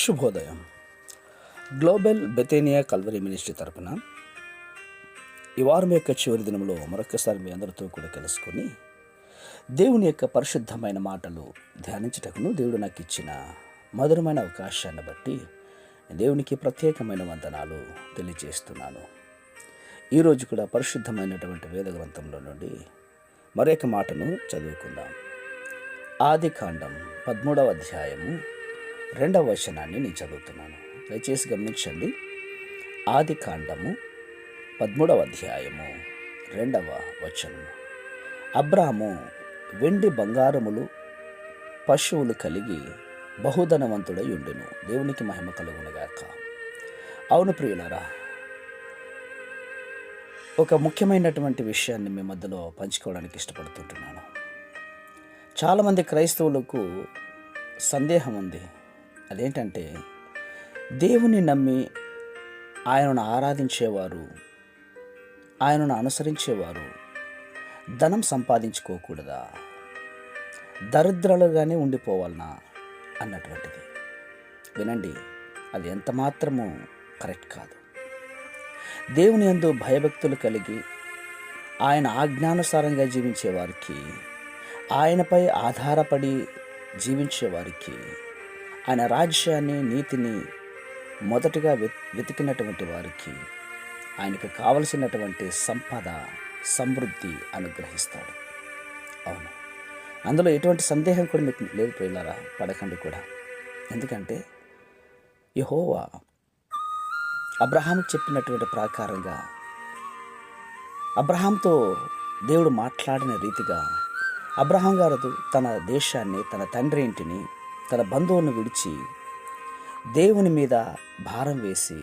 శుభోదయం. Global బెతేనియా Calvary ministry తరపున ఈ వారం యొక్క చివరి దినంలో మరొకసారి మీ అందరితో కూడా కలుసుకొని దేవుని యొక్క పరిశుద్ధమైన మాటలు ధ్యానించుటకును దేవుడు నాకు ఇచ్చిన మధురమైన అవకాశాన్ని బట్టి దేవునికి ప్రత్యేకమైన వందనాలు తెలియజేస్తున్నాను. ఈరోజు కూడా పరిశుద్ధమైనటువంటి వేద గ్రంథంలో నుండి మరొక మాటను చదువుకుందాం. ఆదికాండం 13వ అధ్యాయము 2వ వచనాన్ని నేను చదువుతున్నాను. దయచేసి గమనించండి. ఆదికాండము 13వ అధ్యాయము 2వ వచనము. అబ్రాహాము వెండి బంగారములు పశువులు కలిగి బహుధనవంతుడై ఉండెను. దేవునికి మహిమ కలుగునుగాక. అవును ప్రియులారా, ఒక ముఖ్యమైనటువంటి విషయాన్ని మీ మధ్యలో పంచుకోవడానికి ఇష్టపడుతుంటున్నాను. చాలామంది క్రైస్తవులకు సందేహం ఉంది. అదేంటంటే, దేవుని నమ్మి ఆయనను ఆరాధించేవారు, ఆయనను అనుసరించేవారు ధనం సంపాదించుకోకూడదా, దరిద్రాలుగానే ఉండిపోవాలనా అన్నటువంటిది. వినండి, అది ఎంత మాత్రము కరెక్ట్ కాదు. దేవుని యందు భయభక్తులు కలిగి ఆయన ఆజ్ఞానుసారంగా జీవించేవారికి, ఆయనపై ఆధారపడి జీవించేవారికి, ఆయన రాజ్యాన్ని నీతిని మొదటగా వెతికినటువంటి వారికి ఆయనకు కావలసినటువంటి సంపద సమృద్ధి అనుగ్రహిస్తాడు. అవును, అందులో ఎటువంటి సందేహం కూడా మీకు లేదు ప్రియులారా, పడకండి కూడా. ఎందుకంటే యెహోవా అబ్రహాముకు చెప్పినటువంటి ప్రకారంగా అబ్రహాంతో దేవుడు మాట్లాడిన రీతిగా అబ్రహాం గారు తన దేశాన్ని, తన తండ్రి ఇంటిని, తన బంధువులను విడిచి దేవుని మీద భారం వేసి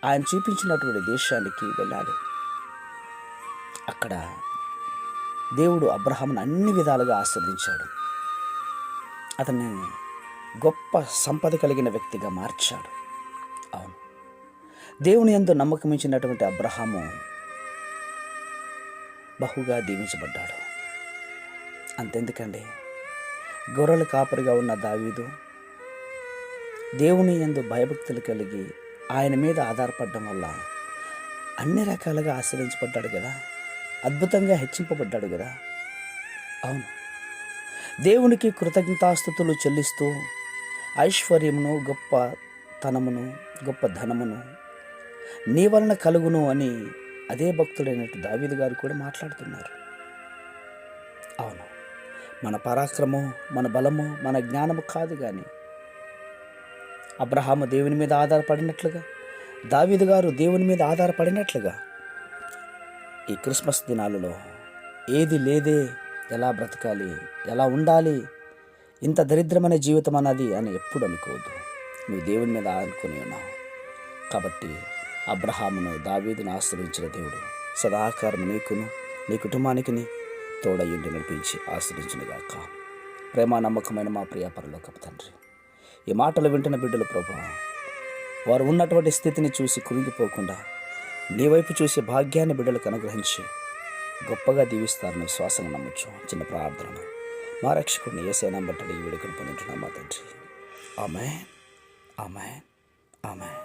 ఆయన చూపించినటువంటి దేశానికి వెళ్ళాడు. అక్కడ దేవుడు అబ్రహామును అన్ని విధాలుగా ఆశీర్వదించాడు. అతన్ని గొప్ప సంపద కలిగిన వ్యక్తిగా మార్చాడు. అవును, దేవుని యందు నమ్మకమించినటువంటి అబ్రహాము బహుగా దీవించబడ్డాడు. అంతెందుకండి, గొర్రెల కాపరిగా ఉన్న దావీదు దేవుని యందు భయభక్తులు కలిగి ఆయన మీద ఆధారపడడం వల్ల అన్ని రకాలుగా ఆశ్రయించబడ్డాడు కదా, అద్భుతంగా హెచ్చింపబడ్డాడు కదా. అవును, దేవునికి కృతజ్ఞతాస్తుతులు చెల్లిస్తూ ఐశ్వర్యమును, గొప్ప తనమును, గొప్ప ధనమును నీ వలన కలుగును అని అదే భక్తుడైనట్టు దావీదు గారు కూడా మాట్లాడుతున్నారు. అవును, మన పరాక్రమం, మన బలము, మన జ్ఞానము కాదు, కానీ అబ్రహాము దేవుని మీద ఆధారపడినట్లుగా, దావీదు గారు దేవుని మీద ఆధారపడినట్లుగా ఈ క్రిస్మస్ దినాలలో ఏది లేదే, ఎలా బ్రతకాలి, ఎలా ఉండాలి, ఇంత దరిద్రమైన జీవితం అన్నది అని ఎప్పుడు అనుకోవద్దు. నువ్వు దేవుని మీద ఆనుకొని ఉన్నావు కాబట్టి అబ్రహామును, దావీదును ఆశ్రయించిన దేవుడు సదాకారం నీకును, నీ కుటుంబానికి తోడయ్యుండి నడిపించి ఆశ్రయించునుగాక. ప్రేమ నమ్మకమైన మా ప్రియ పరలోకపు తండ్రి, ఈ మాటలు వింటున్న బిడ్డలు ప్రభువా, వారు ఉన్నటువంటి స్థితిని చూసి కురింగిపోకుండా నీ వైపు చూసి భాగ్యాన్ని బిడ్డలకు అనుగ్రహించి గొప్పగా దీవిస్తారని విశ్వాసం నమ్మొచ్చు. చిన్న ప్రార్థన మా రక్షకుడిని యేసయ్య నామమున బట్టి ఈ వేడుకను పొందుతున్నాం మా తండ్రి. ఆమేన్, ఆమేన్, ఆమేన్.